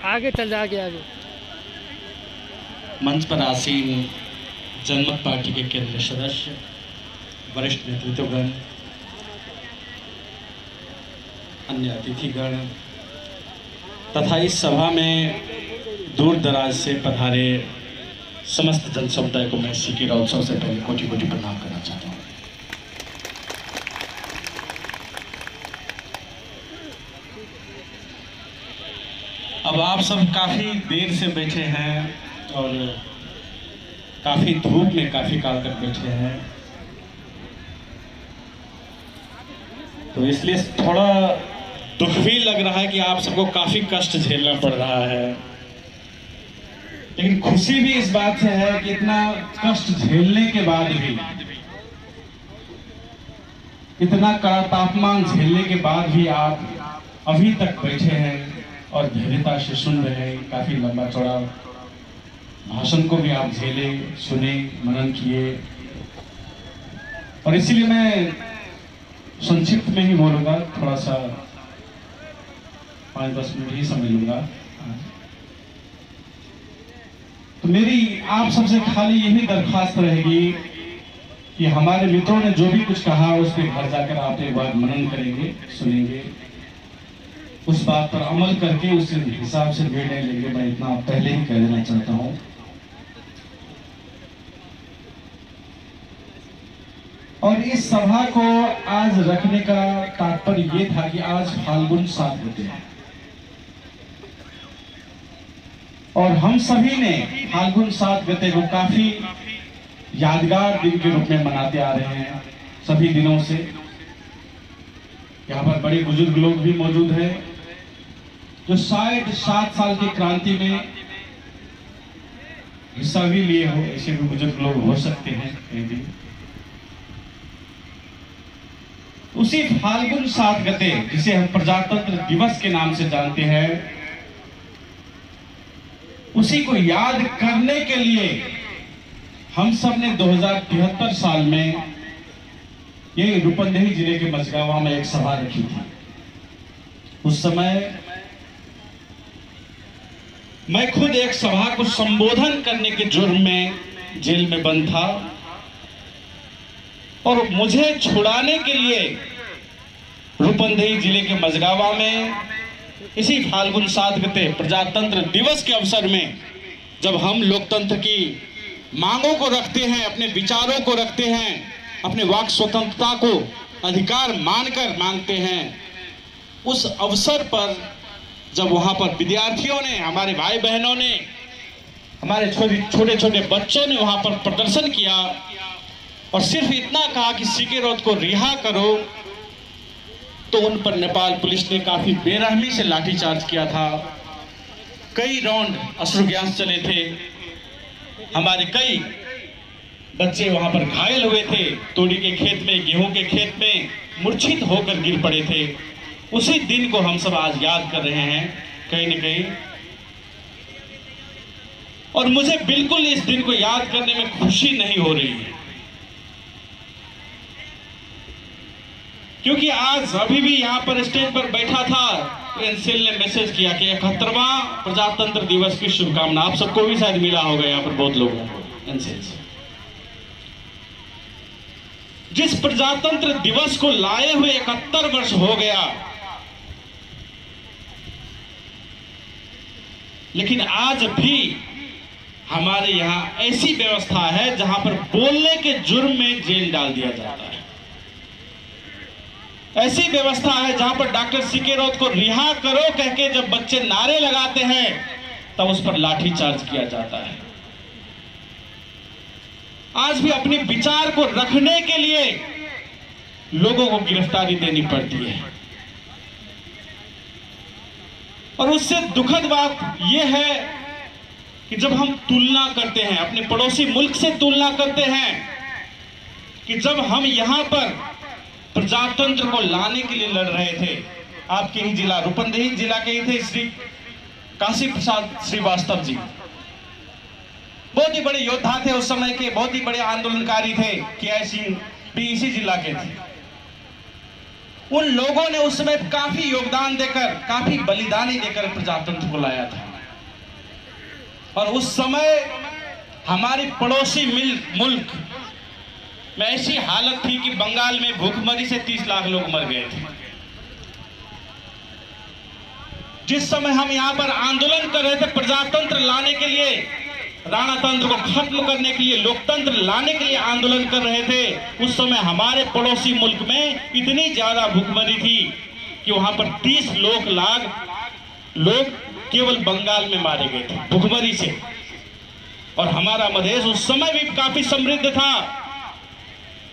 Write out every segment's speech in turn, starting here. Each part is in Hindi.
आगे चल जा, आगे। मंच पर आसीन जनमत पार्टी के केंद्रीय सदस्य, वरिष्ठ नेतृत्वगण, अन्य अतिथिगण तथा इस सभा में दूर दराज से पधारे समस्त जन समुदाय को मैं सीके राउत सबसे पहले कोटि कोटि प्रणाम करना चाहता हूँ। अब आप सब काफ़ी देर से बैठे हैं और काफ़ी धूप में काफ़ी काल तक बैठे हैं, तो इसलिए थोड़ा दुख भी लग रहा है कि आप सबको काफ़ी कष्ट झेलना पड़ रहा है। लेकिन खुशी भी इस बात से है कि इतना कष्ट झेलने के बाद भी, इतना कड़ा तापमान झेलने के बाद भी आप अभी तक बैठे हैं और धैर्यता से सुन रहे हैं। काफी लंबा चौड़ा भाषण को भी आप झेले, सुने, मनन किए, और इसीलिए मैं संक्षिप्त में ही बोलूंगा, थोड़ा सा 5-10 मिनट ही समझ लूंगा। तो मेरी आप सबसे खाली यही दरख्वास्त रहेगी कि हमारे मित्रों ने जो भी कुछ कहा उस पर घर जाकर आप एक बार मनन करेंगे, सुनेंगे, उस बात पर अमल करके उस हिसाब से निर्णय लेंगे। मैं इतना पहले ही कह देना चाहता हूं। और इस सभा को आज रखने का तात्पर्य ये था कि आज फाल्गुन 7 होते हैं और हम सभी ने फाल्गुन 7 गते को काफी यादगार दिन के रूप में मनाते आ रहे हैं सभी दिनों से। यहाँ पर बड़े बुजुर्ग लोग भी मौजूद हैं जो शायद 7 साल की क्रांति में हिस्सा भी लिए हो, ऐसे भी बुजुर्ग लोग हो सकते हैं कहीं भी। उसी फाल्गुन 7 गते, जिसे हम प्रजातंत्र दिवस के नाम से जानते हैं, उसी को याद करने के लिए हम सब ने 2073 साल में ये रूपंदेही जिले के मझगावा में एक सभा रखी थी। उस समय मैं खुद एक सभा को संबोधन करने के जुर्म में जेल में बंद था और मुझे छुड़ाने के लिए रूपंदेही जिले के मझगावा में इसी फाल्गुन 7 गते प्रजातंत्र दिवस के अवसर में, जब हम लोकतंत्र की मांगों को रखते हैं, अपने विचारों को रखते हैं, अपने वाक स्वतंत्रता को अधिकार मानकर मांगते हैं, उस अवसर पर जब वहां पर विद्यार्थियों ने, हमारे भाई बहनों ने, हमारे छोटे छोटे बच्चों ने वहां पर प्रदर्शन किया और सिर्फ इतना कहा कि सीके राउत को रिहा करो, तो उन पर नेपाल पुलिस ने काफी बेरहमी से लाठीचार्ज किया था। कई राउंड अश्रु गैस चले थे, हमारे कई बच्चे वहां पर घायल हुए थे, तोड़ी के खेत में, गेहूं के खेत में मूर्छित होकर गिर पड़े थे। उसी दिन को हम सब आज याद कर रहे हैं कहीं न कहीं, और मुझे बिल्कुल इस दिन को याद करने में खुशी नहीं हो रही है, क्योंकि आज अभी भी यहाँ पर स्टेज पर बैठा था, एनसीएल ने मैसेज किया कि 71वां प्रजातंत्र दिवस की शुभकामना। आप सबको भी शायद मिला होगा यहाँ पर बहुत लोगों को एनसीएल से। जिस प्रजातंत्र दिवस को लाए हुए 71 वर्ष हो गया, लेकिन आज भी हमारे यहाँ ऐसी व्यवस्था है जहां पर बोलने के जुर्म में जेल डाल दिया जाता है। ऐसी व्यवस्था है जहां पर डॉक्टर सीके राउत को रिहा करो कह के जब बच्चे नारे लगाते हैं तब उस पर लाठीचार्ज किया जाता है। आज भी अपने विचार को रखने के लिए लोगों को गिरफ्तारी देनी पड़ती है, और उससे दुखद बात यह है कि जब हम तुलना करते हैं, अपने पड़ोसी मुल्क से तुलना करते हैं, कि जब हम यहां पर प्रजातंत्र को लाने के लिए लड़ रहे थे, आपके ही जिला रूपंदेही जिला के ही थे श्री काशी प्रसाद श्रीवास्तव जी, बहुत ही बड़े योद्धा थे उस समय के, बहुत ही बड़े आंदोलनकारी थे। KI सिंह भी इसी जिला के थे। उन लोगों ने उस समय काफी योगदान देकर, काफी बलिदानी देकर प्रजातंत्र को लाया था। और उस समय हमारी पड़ोसी मुल्क में ऐसी हालत थी कि बंगाल में भूखमरी से 30 लाख लोग मर गए थे। जिस समय हम यहाँ पर आंदोलन कर रहे थे प्रजातंत्र लाने के लिए, राणा तंत्र को खत्म करने के लिए, लोकतंत्र लाने के लिए आंदोलन कर रहे थे, उस समय हमारे पड़ोसी मुल्क में इतनी ज्यादा भूखमरी थी कि वहां पर 30 लाख लोग केवल बंगाल में मारे गए थे भूखमरी से। और हमारा मधेश उस समय भी काफी समृद्ध था।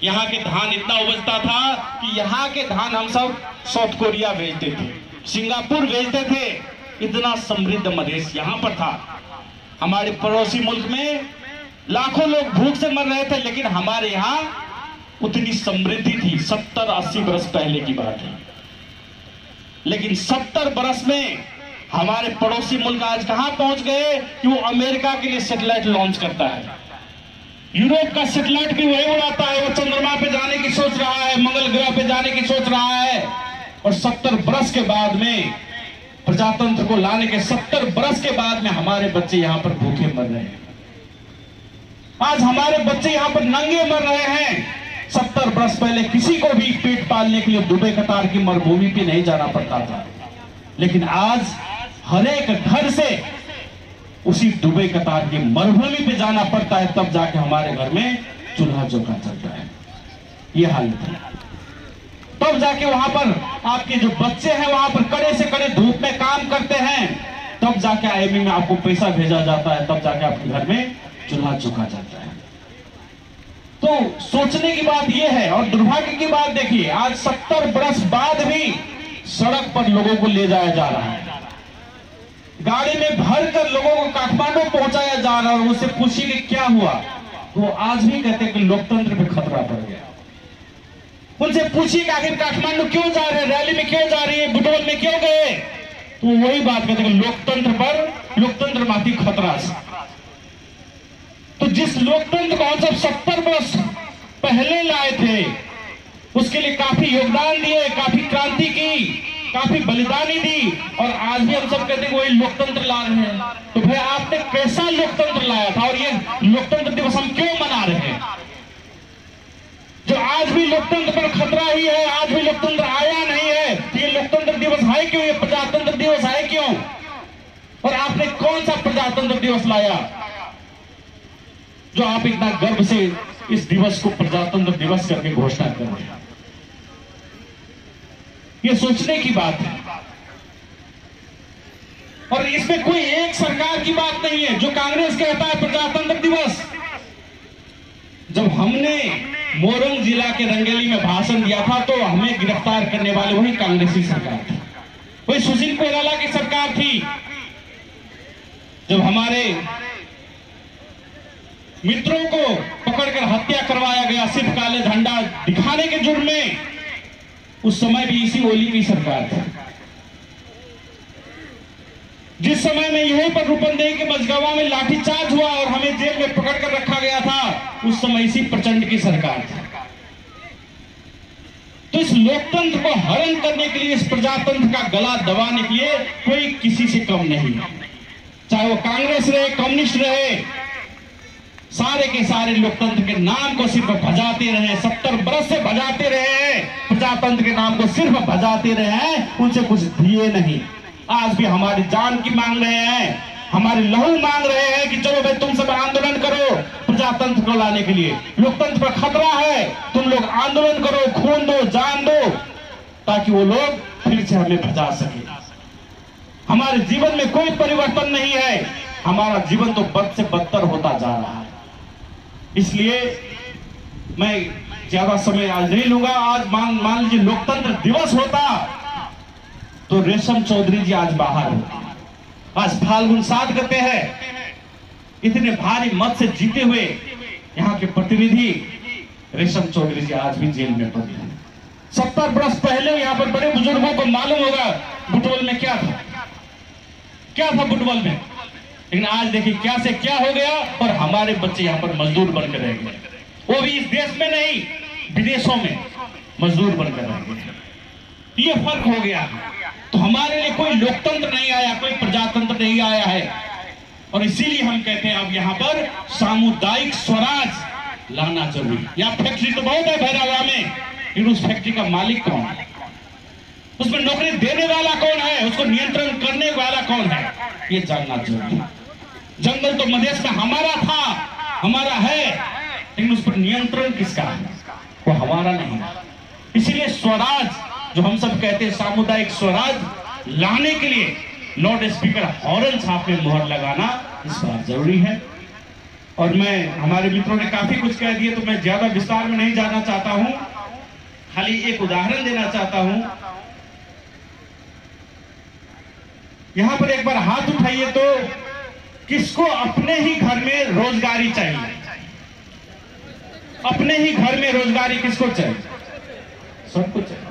यहाँ के धान इतना उपजता था कि यहाँ के धान हम सब साउथ कोरिया भेजते थे, सिंगापुर भेजते थे। इतना समृद्ध मधेश यहाँ पर था। हमारे पड़ोसी मुल्क में लाखों लोग भूख से मर रहे थे, लेकिन हमारे यहाँ उतनी समृद्धि थी। 70-80 बरस पहले की बात है। लेकिन 70 बरस में हमारे पड़ोसी मुल्क आज कहां पहुंच गए कि वो अमेरिका के लिए सैटेलाइट लॉन्च करता है, यूरोप का सैटेलाइट भी वही उड़ाता है, वो चंद्रमा पे जाने की सोच रहा है, मंगल ग्रह पे जाने की सोच रहा है। और 70 बरस के बाद में, प्रजातंत्र को लाने के 70 बरस के बाद में हमारे बच्चे यहाँ पर भूखे मर रहे हैं। आज हमारे बच्चे यहाँ पर नंगे मर रहे हैं। 70 बरस पहले किसी को भी पेट पालने के लिए दुबई कतार की मरुभूमि पे नहीं जाना पड़ता था, लेकिन आज हर एक घर से उसी दुबई कतार की मरुभूमि पे जाना पड़ता है, तब जाके हमारे घर में चूल्हा चौका चलता है। ये हालत है। तब जाके वहां पर आपके जो बच्चे हैं वहां पर कड़े से कड़े धूप में काम करते हैं, तब जाके आईएमई में आपको पैसा भेजा जाता है, तब जाके आपके घर में चूल्हा चौका जाता है। तो सोचने की बात यह है। और दुर्भाग्य की बात देखिए, आज 70 बरस बाद भी सड़क पर लोगों को ले जाया जा रहा है, गाड़ी में भरकर लोगों को काठमांडू पहुंचाया जा रहा है। और उससे पूछिए कि क्या हुआ, तो आज भी कहते हैं कि लोकतंत्र पे खतरा पड़ गया। उनसे पूछिए कि आखिर काठमांडू क्यों जा रहे हैं, रैली में क्यों जा रही है, बुटवल में क्यों गए, तो वही बात कहते हैं लोकतंत्र पर, लोकतंत्र माथी खतरा से। तो जिस लोकतंत्र को हम सब 70 वर्ष पहले लाए थे, उसके लिए काफी योगदान दिए, काफी क्रांति की, काफी बलिदानी दी, और आज भी हम सब कहते हैं वही लोकतंत्र ला रहे हैं। तो भाई आपने कैसा लोकतंत्र लाया था, और ये लोकतंत्र दिवस हम क्यों मना रहे हैं? जो आज भी लोकतंत्र पर खतरा ही है, आज भी लोकतंत्र आया नहीं है, तो ये लोकतंत्र दिवस है क्यों, ये प्रजातंत्र दिवस है क्यों? और आपने कौन सा प्रजातंत्र दिवस लाया जो आप इतना गर्व से इस दिवस को प्रजातंत्र दिवस करके घोषणा कर रहे हैं? ये सोचने की बात है। और इसमें कोई एक सरकार की बात नहीं है। जो कांग्रेस कहता है प्रजातंत्र दिवस, जब हमने मोरंग जिला के रंगेली में भाषण दिया था तो हमें गिरफ्तार करने वाले वही कांग्रेसी सरकार थी, वही सुशील कोइराला की सरकार थी। जब हमारे मित्रों को पकड़कर हत्या करवाया गया सिर्फ काले झंडा दिखाने के जुर्म में, उस समय भी इसी ओली की सरकार थी। जिस समय में यहीं पर रूपंदेही के मझगावा में लाठीचार्ज हुआ और हमें जेल में पकड़कर रखा गया था, उस समय इसी प्रचंड की सरकार थी। तो इस लोकतंत्र को हरण करने के लिए, इस प्रजातंत्र का गला दबाने के लिए कोई किसी से कम नहीं है, चाहे वो कांग्रेस रहे, कम्युनिस्ट रहे, सारे के सारे लोकतंत्र के नाम को सिर्फ भजाते रहे, 70 बरस से भजाते रहे, प्रजातंत्र के नाम को सिर्फ भजाते रहे, उनसे कुछ दिए नहीं। आज भी हमारी जान की मांग रहे हैं, हमारी लहू मांग रहे हैं कि चलो भाई तुम सब आंदोलन करो प्रजातंत्र को लाने के लिए। लोकतंत्र पर खतरा है, तुम लोग आंदोलन करो, खून दो, जान दो, ताकि वो लोग फिर से हमें भजा सके। हमारे जीवन में कोई परिवर्तन नहीं है, हमारा जीवन तो बद से बदतर होता जा रहा है। इसलिए मैं ज्यादा समय आज नहीं लूंगा। आज मान लीजिए लोकतंत्र दिवस होता तो रेशम चौधरी जी आज बाहर होते। आज फाल्गुन 7 गते हैं, इतने भारी मत से जीते हुए यहाँ के प्रतिनिधि रेशम चौधरी जी आज भी जेल में बंद हैं। 70 बरस पहले यहाँ पर बड़े बुजुर्गों को मालूम होगा बुटवल में क्या था, क्या था बुटवल में, लेकिन आज देखिए क्या से क्या हो गया और हमारे बच्चे यहाँ पर मजदूर बनकर रह गए। वो भी इस देश में नहीं, विदेशों में मजदूर बनकर रह गए। ये फर्क हो गया। तो हमारे लिए कोई लोकतंत्र नहीं आया, कोई प्रजातंत्र नहीं आया है। और इसीलिए हम कहते हैं अब यहाँ पर सामुदायिक स्वराज लाना जरूरी। यहाँ फैक्ट्री तो बहुत है भैरवा में, लेकिन उस फैक्ट्री का मालिक कौन है, उसमें नौकरी देने वाला कौन है, उसको नियंत्रण करने वाला कौन है, ये जानना जरूरी है। जंगल तो मधेश में हमारा था, हमारा है, लेकिन उस पर नियंत्रण किसका है, वो हमारा नहीं। इसीलिए स्वराज जो हम सब कहते हैं, सामुदायिक स्वराज लाने के लिए लाउड स्पीकर हॉर्न छाप में मोहर लगाना इस बात जरूरी है। और मैं, हमारे मित्रों ने काफी कुछ कह दिए, तो मैं ज्यादा विस्तार में नहीं जाना चाहता हूं, खाली एक उदाहरण देना चाहता हूं। यहां पर एक बार हाथ उठाइए तो किसको अपने ही घर में रोजगारी चाहिए, अपने ही घर में रोजगारी किसको चाहिए, सबको चाहिए।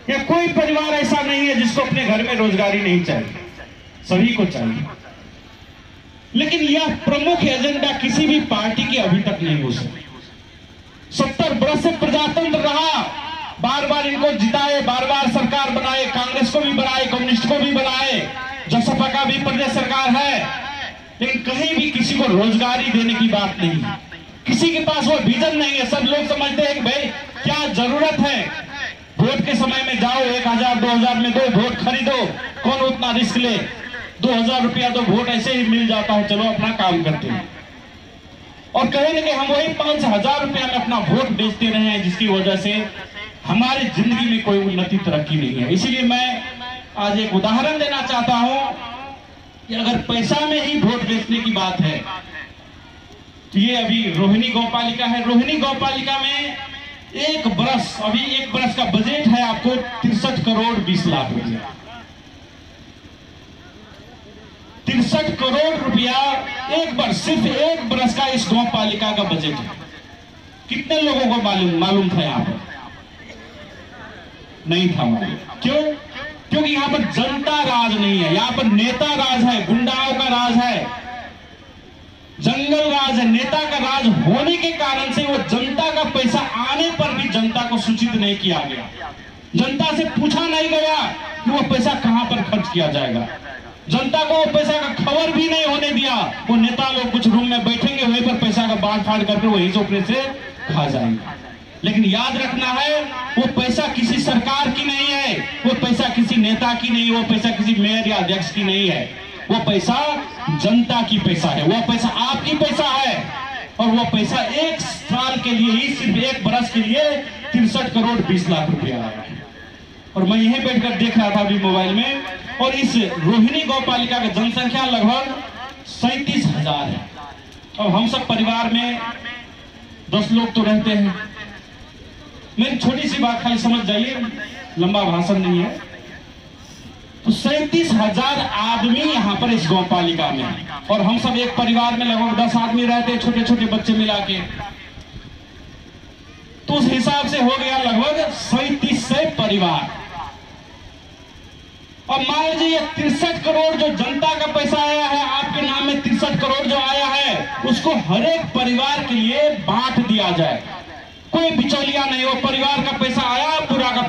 या कोई परिवार ऐसा नहीं है जिसको अपने घर में रोजगारी नहीं चाहिए, सभी को चाहिए। लेकिन यह प्रमुख एजेंडा किसी भी पार्टी की अभी तक नहीं हो सकी। 70 वर्ष से प्रजातंत्र रहा, बार बार इनको जिताए, बार बार सरकार बनाए, कांग्रेस को भी बनाए, कम्युनिस्ट को भी बनाए, जसपा का भी प्रदेश सरकार है, लेकिन कहीं भी किसी को रोजगारी देने की बात नहीं है। किसी के पास वो विजन नहीं है। सब लोग समझते हैं कि भाई क्या जरूरत है, वोट के समय में जाओ, 1000 2000 में दो, वोट खरीदो, कौन उतना रिस्क ले, 2000 रुपया तो वोट ऐसे ही मिल जाता है, चलो अपना काम करते हैं। और कहेंगे कि हम वही 5000 रुपया में अपना वोट बेचते रहे हैं, जिसकी वजह से हमारी जिंदगी में कोई उन्नति तरक्की नहीं है। इसीलिए मैं आज एक उदाहरण देना चाहता हूं कि अगर पैसा में ही वोट बेचने की बात है तो ये अभी रोहिणी गौपालिका है। रोहिणी गौपालिका में एक बरस, अभी एक बरस का बजट है आपको 63 करोड़ 20 लाख रुपया। 63 करोड़ रुपया एक बार, सिर्फ एक बरस का इस गौपालिका का बजट है। कितने लोगों को मालूम था? यहाँ पर नहीं था मालूम। क्यों? क्योंकि यहाँ पर जनता राज नहीं है, यहाँ पर नेता राज है, गुंडाओं का राज है, जंगल राज है। नेता का राज होने के कारण से वो जनता का पैसा आने पर भी जनता को सूचित नहीं किया गया, जनता से पूछा नहीं गया कि वो पैसा कहां पर खर्च किया जाएगा। जनता को वो पैसा का खबर भी नहीं होने दिया। वो नेता लोग कुछ रूम में बैठेंगे, वहीं पर पैसा का बांट फाड़ करके वहीं से ऊपर से खा जाएंगे। लेकिन याद रखना है, वो पैसा किसी सरकार की नहीं है, वो पैसा किसी नेता की नहीं, वो पैसा किसी मेयर या अध्यक्ष की नहीं है, वो पैसा जनता की पैसा है, वो पैसा आपकी पैसा है। और वो पैसा एक साल के लिए ही, सिर्फ एक बरस के लिए 63 करोड़ 20 लाख रुपया आया है। और मैं यहीं बैठकर देख रहा था अभी मोबाइल में, और इस रोहिणी गौपालिका की जनसंख्या लगभग 37,000 है। और हम सब परिवार में 10 लोग तो रहते हैं। मेरी छोटी सी बात खाली समझ जाइए, लंबा भाषण नहीं है। तो 37,000 आदमी यहाँ पर इस गौपालिका में, और हम सब एक परिवार में लगभग 10 आदमी रहते हैं, छोटे छोटे बच्चे मिला के। तो उस हिसाब से हो गया लगभग 3700 परिवार। और मान लीजिए ये 63 करोड़ जो जनता का पैसा आया है, आपके नाम में 63 करोड़ जो आया है, उसको हर एक परिवार के लिए बांट दिया जाए। कोई बिचौलिया नहीं, वो परिवार का पैसा आया, पूरा का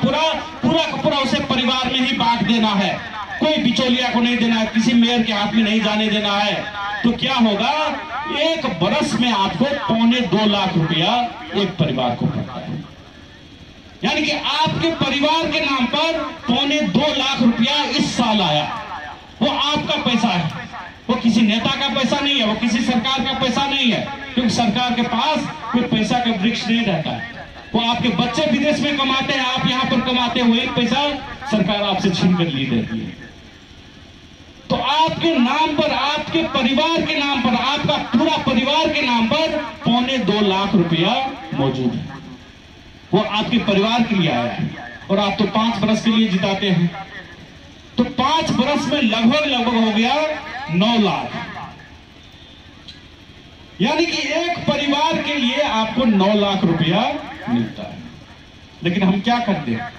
पूरा उसे परिवार में ही बांट देना है। कोई बिचौलिया को नहीं देना है, किसी मेयर के हाथ में नहीं जाने देना है। तो क्या होगा, एक बरस में आपको 2.25 लाख रुपया एक परिवार को पड़ता है। यानी कि आपके परिवार के नाम पर 2.25 लाख रुपया इस साल आया। वो आपका पैसा है, वो किसी नेता का पैसा नहीं है, वो किसी सरकार का पैसा नहीं है, क्योंकि सरकार के पास कोई पैसा का वृक्ष नहीं रहता है। वो आपके बच्चे विदेश में कमाते हैं, आप यहाँ पर कमाते हुए पैसा सरकार आपसे छीन कर ली देती है। तो आपके नाम पर, आपके परिवार के नाम पर, आपका पूरा परिवार के नाम पर 2.25 लाख रुपया मौजूद है। वो आपके परिवार के लिए आया है, और आप तो 5 बरस के लिए जिताते हैं। तो 5 बरस में लगभग हो गया 9 लाख। यानी कि एक परिवार के लिए आपको 9 लाख रुपया मिलता है। लेकिन हम क्या करते हैं,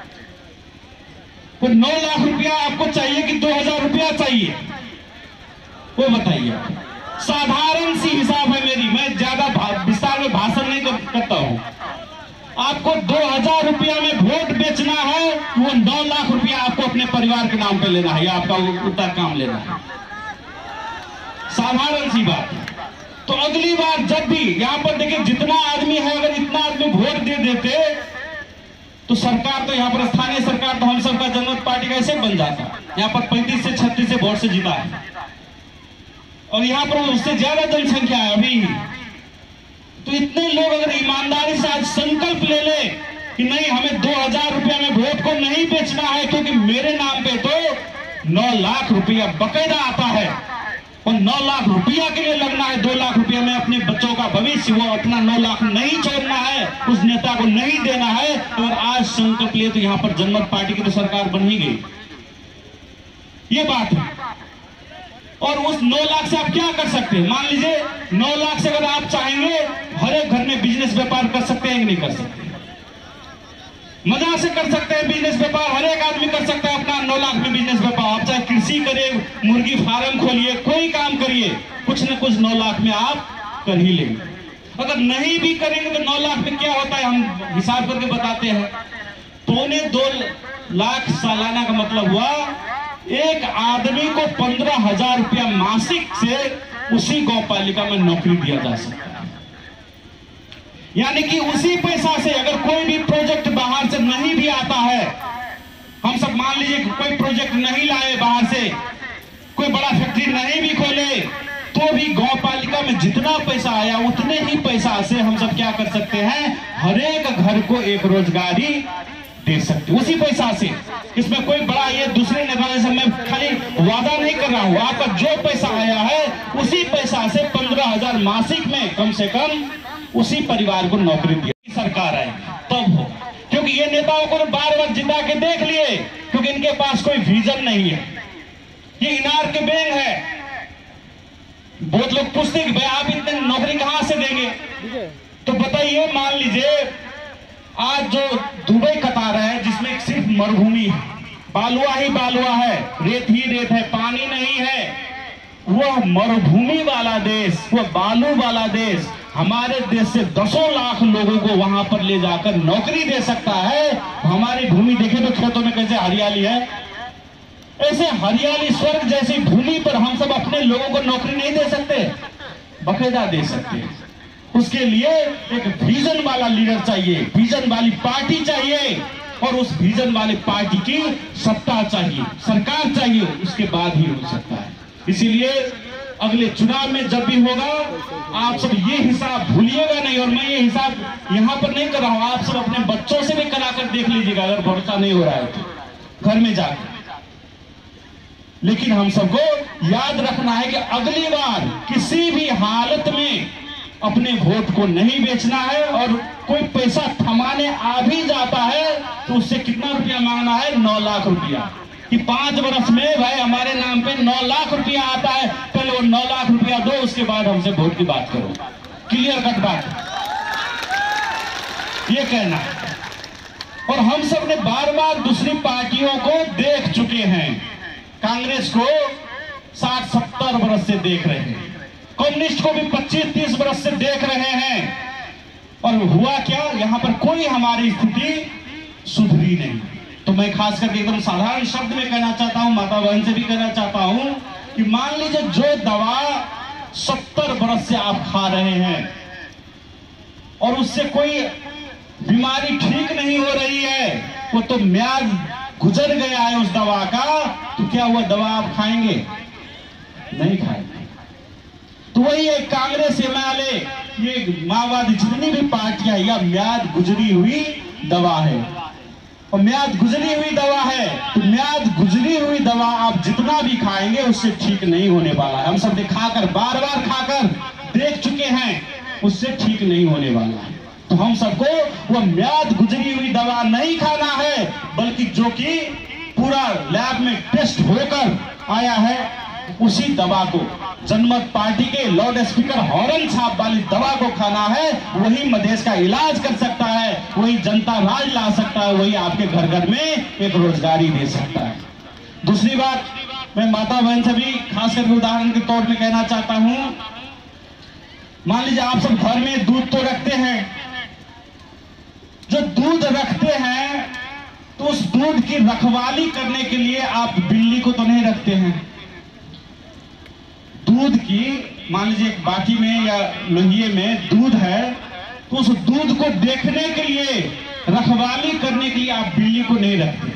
वो 9 लाख रुपया आपको चाहिए कि 2000 रुपया चाहिए, वो बताइए। साधारण सी हिसाब है मेरी, मैं ज्यादा विस्तार में भाषण नहीं करता हूं। आपको 2000 रुपया में वोट बेचना है, वो 9 लाख रुपया आपको अपने परिवार के नाम पे लेना है, या आपका उतना काम लेना है। साधारण सी बात। तो अगली बार जब भी यहाँ पर देखिए जितना आदमी है, अगर इतना आदमी वोट दे देते तो सरकार तो यहाँ पर स्थानीय सरकार तो हम सबका जनमत पार्टी का ऐसे बन जाता। यहाँ पर 35 से 36 से वोट से जीता है और यहाँ पर उससे ज्यादा जनसंख्या है अभी। तो इतने लोग अगर ईमानदारी से आज संकल्प ले ले कि नहीं हमें 2000 रुपया में वोट को नहीं बेचना है, क्योंकि मेरे नाम पे तो 9 लाख रुपया बकायदा आता है और 9 लाख रुपया के लिए लगना है। 2 लाख रुपया में अपने बच्चों का भविष्य, वो अपना 9 लाख नहीं छोड़ना है, उस नेता को नहीं देना है। और आज संकल्प लिए तो यहाँ पर जनमत पार्टी की तो सरकार बन ही गई, ये बात है। और उस 9 लाख से आप क्या कर सकते हैं? मान लीजिए 9 लाख से अगर आप चाहेंगे हर एक घर में बिजनेस व्यापार कर सकते हैं कि नहीं कर सकते? मजा से कर सकते हैं बिजनेस व्यापार, हर एक आदमी कर सकता है अपना 9 लाख में बिजनेस व्यापार। आप चाहे कृषि करें, मुर्गी फार्म खोलिए, कोई काम करिए, कुछ न कुछ 9 लाख में आप कर ही लेंगे। अगर नहीं भी करेंगे तो 9 लाख में क्या होता है हम हिसाब करके बताते हैं। 2.25 लाख सालाना का मतलब हुआ एक आदमी को 15,000 रुपया मासिक से उसी गौ पालिका में नौकरी दिया जा सकता है। यानी कि उसी पैसा से अगर कोई भी प्रोजेक्ट बाहर से नहीं भी आता है, हम सब मान लीजिए कोई प्रोजेक्ट नहीं लाए बाहर से, कोई बड़ा फैक्ट्री नहीं भी खोले, तो भी गौ पालिका में जितना पैसा आया उतने ही पैसा से हम सब क्या कर सकते हैं, हर एक घर को एक रोजगारी दे सकते उसी पैसा से। इसमें कोई बड़ा ये दूसरे नेता जैसे मैं खाली वादा नहीं कर रहा हूं, आपका जो पैसा आया है उसी पैसा से 15,000 मासिक में कम से कम उसी परिवार को नौकरी दी सरकार आए तब हो। क्योंकि ये नेताओं को बार बार जिता के देख लिए, क्योंकि इनके पास कोई विजन नहीं है, ये इनार के बैंग है। बहुत लोग पूछते कि भाई आप इतने नौकरी कहां से देंगे, तो बताइए मान लीजिए आज जो दुबई कतार है जिसमें सिर्फ मरुभूमि है, बालुआ ही बालुआ है, रेत ही रेत है, पानी नहीं है, वह मरुभूमि वाला देश, वह बालू वाला देश हमारे देश से 10 लाख लोगों को वहां पर ले जाकर नौकरी दे सकता है। हमारी भूमि देखें तो खेतों में कैसे हरियाली है, ऐसे हरियाली स्वर्ग जैसी भूमि पर हम सब अपने लोगों को नौकरी नहीं दे सकते, बकायदा दे सकते। उसके लिए एक विजन वाला लीडर चाहिए, विजन वाली पार्टी चाहिए, और उस विजन वाली पार्टी की सत्ता चाहिए, सरकार चाहिए, उसके बाद ही हो सकता है। इसीलिए अगले चुनाव में जब भी होगा आप सब ये हिसाब भूलिएगा नहीं, और मैं ये हिसाब यहाँ पर नहीं कर रहा हूँ, आप सब अपने बच्चों से भी कराकर देख लीजिएगा अगर भरोसा नहीं हो रहा है तो घर में जाकर। लेकिन हम सबको याद रखना है कि अगली बार किसी भी हालत में अपने वोट को नहीं बेचना है, और कोई पैसा थमाने आ भी जाता है तो उससे कितना रुपया मांगना है, 9 लाख रुपया, कि 5 वर्ष में भाई हमारे नाम पे 9 लाख रुपया आता है, पहले वो 9 लाख रुपया दो, उसके बाद हमसे वोट की बात करो। क्लियर कट बात ये कहना है। और हम सब ने बार बार दूसरी पार्टियों को देख चुके हैं, कांग्रेस को 60-70 वर्ष से देख रहे हैं, कम्युनिस्ट को भी 25-30 वर्ष से देख रहे हैं, और हुआ क्या, यहां पर कोई हमारी स्थिति सुधरी नहीं। तो मैं खास करके एकदम साधारण शब्द में कहना चाहता हूं, माता बहन से भी कहना चाहता हूं कि मान लीजिए जो दवा 70 वर्ष से आप खा रहे हैं और उससे कोई बीमारी ठीक नहीं हो रही है, वो तो म्याद गुजर गया है उस दवा का, तो क्या वो दवा आप खाएंगे? नहीं खाएंगे। तो वही है कांग्रेस, एमएलए, ये माओवादी, जितनी भी पार्टियां, या म्याद गुजरी हुई दवा है, और म्याद गुजरी हुई दवा है। तो म्याद गुजरी हुई दवा आप जितना भी खाएंगे उससे ठीक नहीं होने वाला है। हम सब ने खाकर, बार बार खाकर देख चुके हैं, उससे ठीक नहीं होने वाला है। तो हम सबको वो म्याद गुजरी हुई दवा नहीं खाना है, बल्कि जो कि पूरा लैब में टेस्ट होकर आया है उसी दवा को, जनमत पार्टी के लाउड स्पीकर हॉर्न छाप वाली दवा को खाना है। वही मधेश का इलाज कर सकता है, वही जनता राज ला सकता है, वही आपके घर घर में एक रोजगारी दे सकता है। दूसरी बात मैं माता बहन से भी खास करके उदाहरण के तौर पे कहना चाहता हूं, मान लीजिए आप सब घर में दूध तो रखते हैं, जो दूध रखते हैं तो उस दूध की रखवाली करने के लिए आप बिल्ली को तो नहीं रखते हैं। दूध दूध की, मान लीजिए एक बाटी में या लोहिए में दूध है, तो उस दूध को देखने के लिए, रखवाली करने के लिए आप बिल्ली को नहीं रखते।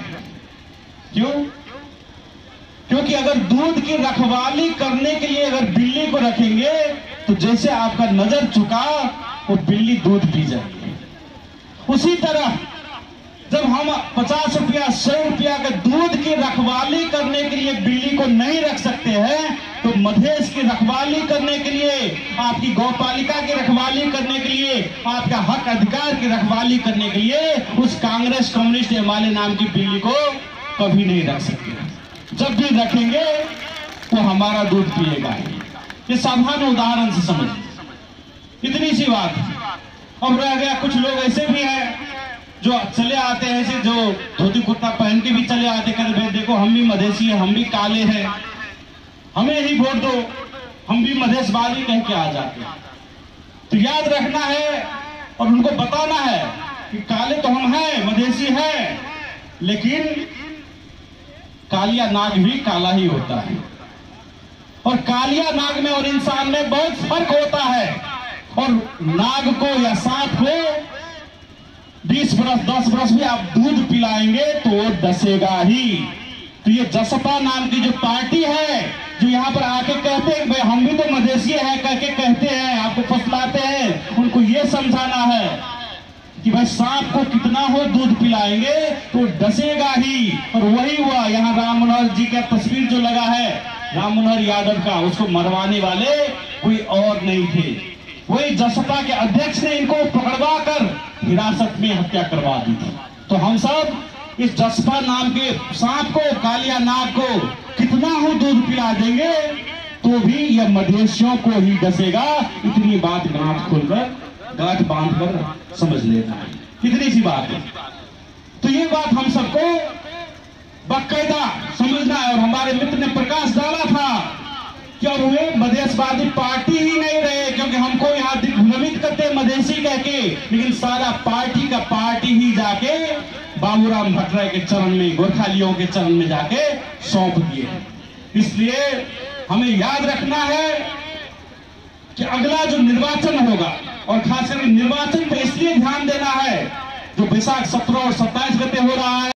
क्यों? क्योंकि अगर दूध की रखवाली करने के लिए अगर बिल्ली को रखेंगे तो जैसे आपका नजर झुका वो बिल्ली दूध पी जाएगी। उसी तरह जब हम 50 रुपया 100 रुपया के दूध की रखवाली करने के लिए बिल्ली को नहीं रख सकते हैं, तो मधेश की रखवाली करने के लिए, आपकी गौपालिका की रखवाली करने के लिए, आपका हक अधिकार की रखवाली करने के लिए उस कांग्रेस कम्युनिस्ट एमएलए नाम की बिल्ली को कभी नहीं रख सकते। जब भी रखेंगे तो हमारा दूध पिएगा। ये साधारण उदाहरण से समझिए, इतनी सी बात। अब रह गया कुछ लोग ऐसे भी हैं जो चले आते हैं, ऐसे जो धोती कुर्ता पहन के भी चले आते, कहते भाई देखो हम भी मधेसी हैं, हम भी काले हैं, हमें ही वोट दो, हम भी मधेशवादी कह के आ जाते हैं। तो याद रखना है और उनको बताना है कि काले तो हम हैं, मधेसी हैं, लेकिन कालिया नाग भी काला ही होता है। और कालिया नाग में और इंसान में बहुत फर्क होता है। और नाग को या सांप को 20 बरस 10 बरस भी आप दूध पिलाएंगे तो वो डसेगा ही। तो ये जसपा नाम की जो पार्टी है, जो यहाँ पर आके कहते हैं भाई हम भी तो मधेसी हैं कह के कहते हैं, आपको फसलाते हैं, उनको ये समझाना है कि भाई सांप को कितना हो दूध पिलाएंगे तो डसेगा ही। और वही हुआ, यहाँ राम मनोहर जी का तस्वीर जो लगा है, राम मनोहर यादव का, उसको मरवाने वाले कोई और नहीं थे, वही जसपा के अध्यक्ष ने इनको पकड़वा कर हिरासत में हत्या करवा दी थी। तो हम सब इस जसपा नाम के सांप को, कालिया नाग को कितना हो दूध पिला देंगे तो भी यह मधेशियों को ही डसेगा। इतनी बात गांठ खोलकर, गांठ बांधकर समझ लेना है, इतनी सी बात है। तो ये बात हम सबको बाकायदा समझना है। और हमारे मित्र ने प्रकाश डाला था कि अब वे मधेशवादी पार्टी ही नहीं रहे, क्योंकि हमको यहाँ दिग्भ्रमित करते मधेसी कह के, लेकिन सारा पार्टी का पार्टी ही जाके बाबूराम भट्टराय के चरण में, गोरखालियों के चरण में जाके सौंप दिए। इसलिए हमें याद रखना है कि अगला जो निर्वाचन होगा, और खासकर निर्वाचन पर इसलिए ध्यान देना है जो बैसाख 17 और 27 गते हो रहा है।